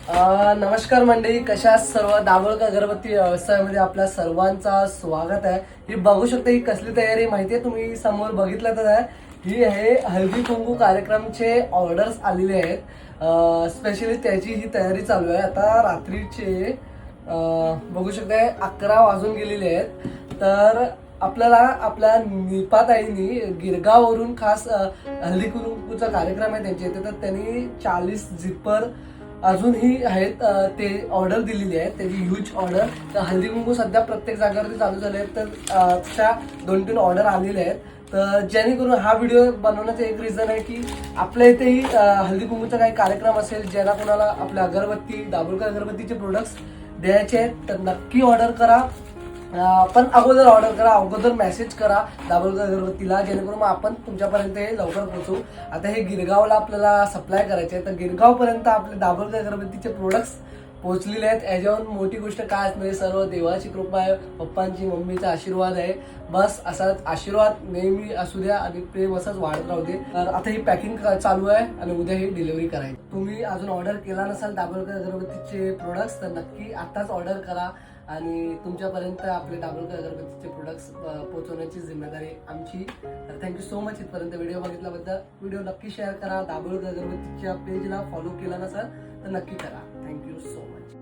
नमस्कार मंडळी, कशा सर्व दाभोळकर अगरबत्ती व्यवसायामध्ये आपल्या सर्वांचा स्वागत आहे. ही बघू शकता ही कसली तयारी माहितीये, तुम्ही समोर बघितलं तर आहे. ही आहे हळदी कुंकू कार्यक्रमचे ऑर्डर्स आलेले आहेत. स्पेशली त्याची ही तयारी चालू आहे. आता रात्रीचे बघू शकता 11 वाजून गेलेले आहेत. तर आपल्याला आपल्या निपाताईंनी गिरगाववरून खास हळदी कुंकूचा कार्यक्रम आहे त्यांच्या इथे, तर त्यांनी 40 झिपर अजूनही आहेत ते ऑर्डर दिलेली आहे. त्याची ह्यूज ऑर्डर. तर हळदी कुंकू सध्या प्रत्येक जागेवरती चालू झाले आहेत. तर अशा 2-3 ऑर्डर आलेले आहेत. तर जेणेकरून हा व्हिडिओ बनवण्याचं एक रिझन आहे की आपल्या इथेही हळदी कुंकूचा काही कार्यक्रम असेल, ज्याला कोणाला आपल्या अगरबत्ती दाभोळकर अगरबत्तीचे प्रोडक्ट्स द्यायचे आहेत, तर नक्की ऑर्डर करा. पण अगोदर ऑर्डर करा, अगोदर मेसेज करा दाभोळकर अगरबत्तीला, जेणेकरून मग आपण तुमच्यापर्यंत हे लवकर पोहोचू. आता हे गिरगावला आपल्याला सप्लाय करायचे आहे, तर गिरगावपर्यंत आपले दाभोळकर अगरबत्तीचे प्रोडक्ट्स पोहोचलेले आहेत. याच्याहून मोठी गोष्ट काय असणार, सर्व देवाची कृपा आहे, पप्पांची मम्मीचा आशीर्वाद आहे. बस असाच आशीर्वाद नेहमी असू द्या आणि प्रेम असंच वाढत राहू दे. तर आता ही पॅकिंग चालू आहे आणि उद्या ही डिलिव्हरी करायची. तुम्ही अजून ऑर्डर केला नसाल दाभोळकर अगरबत्तीचे प्रोडक्ट्स, तर नक्की आताच ऑर्डर करा आणि तुमच्यापर्यंत आपले दाभोळकर अगरबत्तीचे प्रोडक्ट्स पोहोचवण्याची जिम्मेदारी आमची. तर थँक्यू सो मच इथपर्यंत व्हिडिओ बघितल्याबद्दल. व्हिडिओ नक्की शेअर करा. दाभोळकर अगरबत्तीच्या पेजला फॉलो केला नसाल तर नक्की करा. Thank you so much.